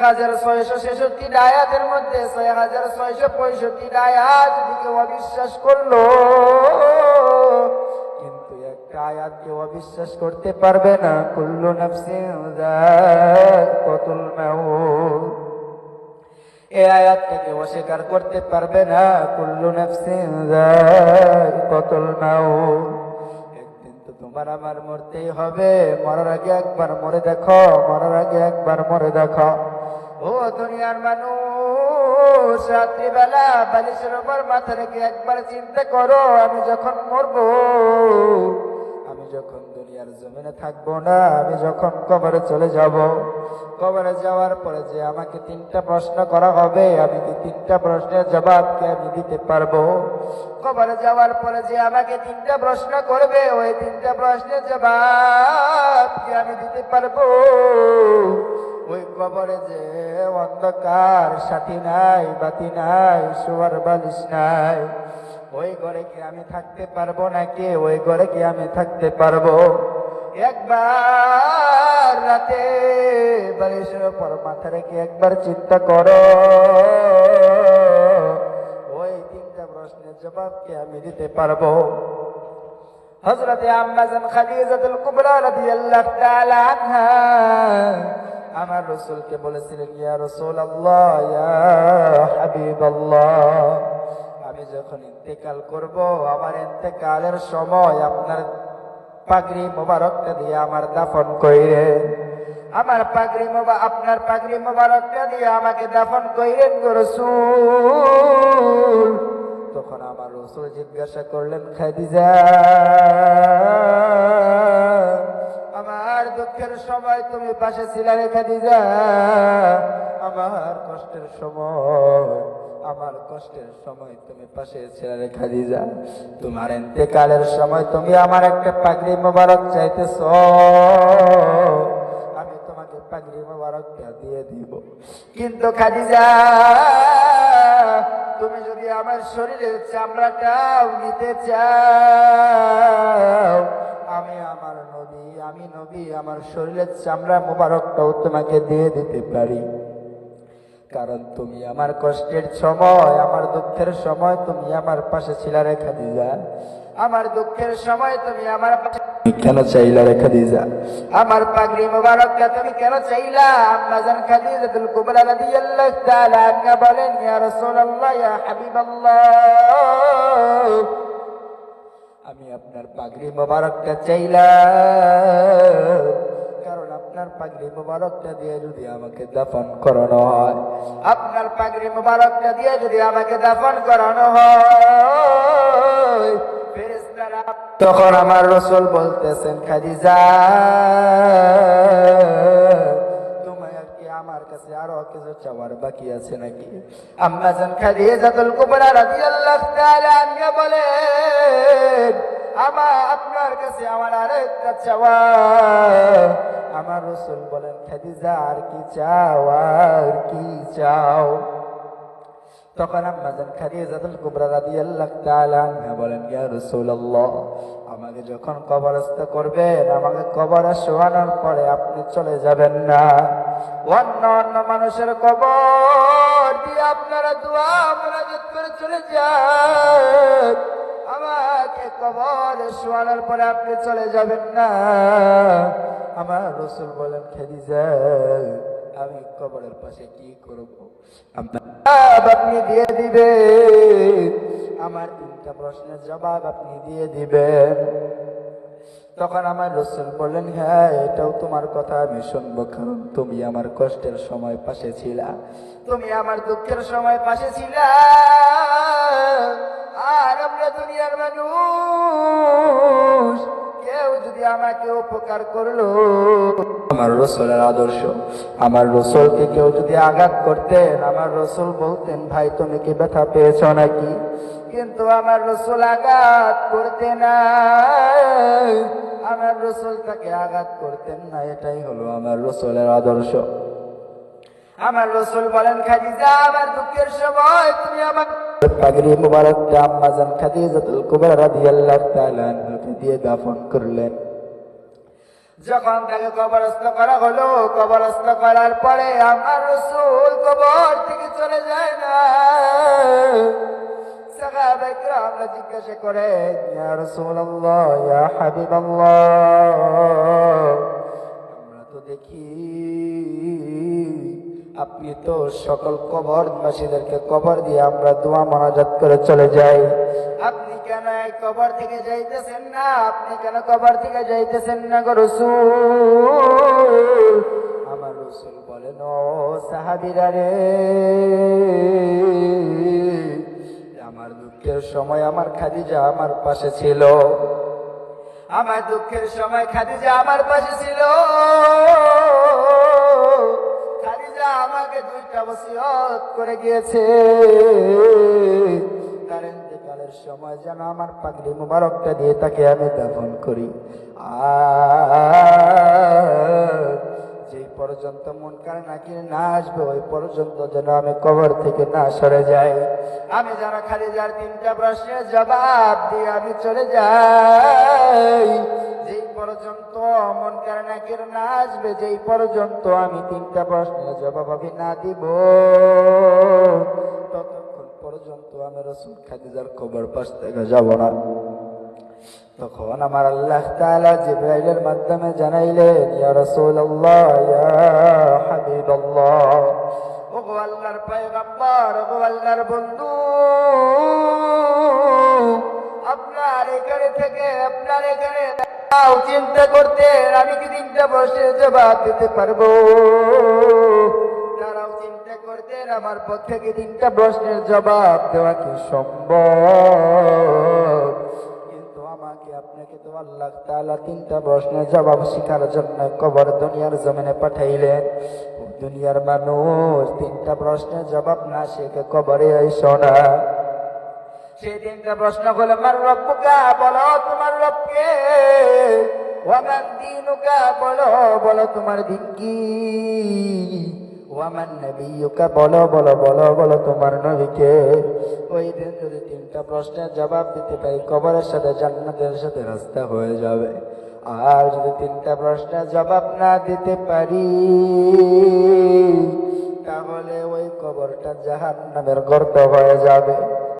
1666 আয়াতের মধ্যে 6665 আয়াত যদি কেউ অবিশ্বাস করলো, কিন্তু একটা আয়াত কেউ অবিশ্বাস করতে পারবে না, কুল্লু নাফসিন যায়িকাতুল মাউত। এই আয়াতটাকে অস্বীকার করতে পারবে না, কুল্লু নাফসিন যায়িকাতুল মাউত। একদিন তো তোমার আমার মরতেই হবে, মরার আগে একবার মরে দেখো, মরার আগে একবার মরে দেখো। ও দুনিয়ার মানুষ, রাত্রিবেলা বালিশের উপর মাথা রেখে একবার চিন্তা করো, আমি যখন মরবো, আমি যখন দুনিয়ার জমিনে থাকবো না, আমি যখন কবরে চলে যাব, কবরে যাওয়ার পরে যে আমাকে 3টা প্রশ্ন করা হবে, আমি কি 3টা প্রশ্নের জবাবকে আমি দিতে পারবো? কবরে যাওয়ার পরে যে আমাকে 3টা প্রশ্ন করবে, ওই 3টা প্রশ্নের জবাব কি আমি দিতে পারবো? ওই কবরে যে অন্ধকার, সাথী নাই, বাতি নাই, শোয়ার বালিশ নাই, ওই ঘরে কি আমি থাকতে পারবো নাকি? ওই ঘরে কি আমি থাকতে পারবো? একবার রাতে বালিশের উপর মাথা রেখে একবার চিন্তা করো, ওই 3টা প্রশ্নের জবাব কি আমি দিতে পারবো? হযরতে আম্মা জান খাদিজাতুল কুবরা রাদিয়াল্লাহু তাআলা আনহা আমার রাসূলকে বলেছিলেন, ইয়া রাসূলুল্লাহ, ইয়া হাবিবাল্লাহ, আমি যখন ইন্তেকাল করব, আমার ইন্তেকালের সময় আপনার পাগড়ি মোবারকটা দিয়ে আমার দাফন কইরেন, আমার আপনার পাগড়ি মোবারকটা দিয়ে আমাকে দাফন কইরেন গো রাসূল। তখন আমার রাসূল জিজ্ঞাসা করলেন, খাদিজা, আমার দুঃখের সময় তুমি পাশে ছিলে রে খাদিজা, আমার কষ্টের সময় তুমি পাশে ছিলে রে খাদিজা, তোমার ইন্তেকালের সময় তুমি আমার একটা পাগড়ি মোবারক চাইতেছ, আমি তোমাকে পাগড়ি মোবারকটা দিয়ে দিব, কিন্তু খাদিজা তুমি যদি আমার শরীরের চামড়াটাও নিতে চাও, আমি নবী আমার শরীরের চামড়া মোবারকটাও তোমাকে দিয়ে দিতে পারি, কারণ তুমি আমার কষ্টের সময়, আমার দুঃখের সময় তুমি আমার পাশে ছিলা রে খাদিজা, আমার দুঃখের সময় তুমি আমার পাশে কেন চাইলা রে খাদিজা? আমার পাগড়ি মোবারকটা তুমি কেন চাইলা? আম্মা জান খাদিজাতুল কুবরা রাদিয়াল্লাহু তাআলা আনহা বলেন, ইয়া রাসূলুল্লাহ, ইয়া হাবিবাল্লাহ, আমি আপনার পাগড়ি মোবারকটা চাইলাম, কারণ আপনার পাগড়ি মোবারকটা দিয়ে যদি আমাকে দাফন করানো হয়, আপনার পাগড়ি মোবারকটা দিয়ে যদি আমাকে দাফন করানো হয়, ফেরেশতারা তখন আমার রাসূল বলতেছেন, খাদিজা, তোমার কি আমার কাছে আরো কিছু চাওয়ার বাকি আছে নাকি? আম্মা জান খাদিজাতুল কুবরা রাদিয়াল্লাহু তাআলা আনহা বলেন, আপনার কাছে আমার আরেকটা চাওয়া। আমার রাসূল বলেন, খাদিজা, আর কি চাও, আর কি চাও? তখন আম্মা জান খাদিজাতুল কুবরা রাদিয়াল্লাহু তাআলা আনহা বলেন, ইয়া রাসূলুল্লাহ, আমাকে যখন কবরস্থ করবেন, আমাকে কবরে শোয়ানোর পরে আপনি চলে যাবেন না, অন্য মানুষের কবর দিয়ে আপনারা দোয়া মুনাজাত করে চলে যান, আমাকে কবরে শোয়ানোর পরে আপনি চলে যাবেন না। আমার রাসূল বলেন, খাদিজা, আমি কবরের পাশে কি করব? আপনি দিয়ে দিবেন, আমার 3টা প্রশ্নের জবাব আপনি দিয়ে দিবেন। তখন আমার রাসূল বললেন, হ্যাঁ, এটাও তোমার কথা আমি শুনবো, কারণ তুমি আমার কষ্টের সময় পাশে ছিলা, তুমি আমার দুঃখের সময় পাশে ছিলা, আর আমরা দুনিয়ার মানুষ, কেউ যদি আমাকে উপকার করলো, আমার রাসূলের আদর্শ, আমার রাসূলকে কেউ যদি আঘাত করতেন, আমার রাসূল বলতেন, ভাই তুমি কি ব্যথা পেয়েছ নাকি? কিন্তু আমার রাসূল আঘাত করতেন না, আমার রাসূল তাকে আঘাত করতেন না, এটাই হলো আমার রাসূলের আদর্শ। আমার রাসূল বলেন, খাদিজা, আমার দুঃখের সময় তুমি আমার পাগড়ি মুবারকটা আম্মা জান খাদিজাতুল কুবরা রাদিয়াল্লাহু তাআলা আনহাকে দিয়ে দাফন করলেন। যখন তাকে কবরস্থ করা হলো, কবরস্থ করার পরে আমার রাসূল কবর থেকে চলে যায় না। সাহাবায়ে কেরামরা জিজ্ঞাসা করে, ইয়া রাসূলুল্লাহ, ইয়া হাবিবাল্লাহ, আমরা তো দেখি আপনি তো সকল কবরবাসীদেরকে কবর দিয়ে আমরা দোয়া মোনাজাত করে চলে যাই, আপনি কেন এই কবর থেকে যাইতেছেন না? আপনি কেন কবর থেকে যাইতেছেন না গো রাসূল? আমার রাসূল বলেন, ও সাহাবীরা রে, আমার দুঃখের সময় আমার খাদিজা আমার পাশে ছিল, আমার দুঃখের সময় খাদিজা আমার পাশে ছিল। খাদিজা আমাকে 2টা ওসিয়ত করে গিয়েছে, তার ইন্তেকালের সময় যেন আমার পাগড়ি মুবারকটা দিয়ে তাকে আমি দাফন করি। আর যেই পর্যন্ত মুনকার নাকির না আসবে ওই পর্যন্ত যেন আমি কবর থেকে না সরে যাই। আমি যেন খাদিজার 3টা প্রশ্নের জবাব দিয়ে আমি চলে যাই। যেই পর্যন্ত মুনকার নাকির না আসবে, যেই পর্যন্ত আমি 3টা প্রশ্নের জবাব আমি না দিব, ততক্ষণ পর্যন্ত আমি রাসূল খাদিজার কবর পাশ থেকে যাব না। তখন আমার আল্লাহ তাআলা জিবরাইলের মাধ্যমে জানাইলেন, ইয়া রাসূলুল্লাহ, ইয়া হাবিবাল্লাহ, ওগো আল্লাহর পয়গম্বর, ওগো আল্লাহর বন্ধু, আপনার এখানে থেকে আপনার এখানে চিন্তা করতেন আমি কি 3টা প্রশ্নের জবাব দিতে পারবো? তারাও চিন্তা করতেন আমার পক্ষে কি 3টা প্রশ্নের জবাব দেওয়া কি সম্ভব? কিন্তু আমাকে আপনাকে তো আল্লাহ তাআলা 3টা প্রশ্নের জবাব শিখার জন্য কবর দুনিয়ার জমিনে পাঠাইলেন। দুনিয়ার মানুষ 3টা প্রশ্নের জবাব না শিখে কবরে আইসো না। সেই 3টা প্রশ্ন হলো, মার রব্বুকা, বলো তোমার রবকে, ওয়া মান দীনুকা, বলো বলো তোমার দিন কি, ওয়া মান নবিয়ুকা, বলো বলো বলো বলো তোমার নবীকে। ওই দিন যদি 3টা প্রশ্নের জবাব দিতে পারি, কবরের সাথে জান্নাতের সাথে রাস্তা হয়ে যাবে। আর যদি 3টা প্রশ্নের জবাব না দিতে পারি, তাহলে ওই কবরটা জাহান্নামের গর্ত হয়ে যাবে।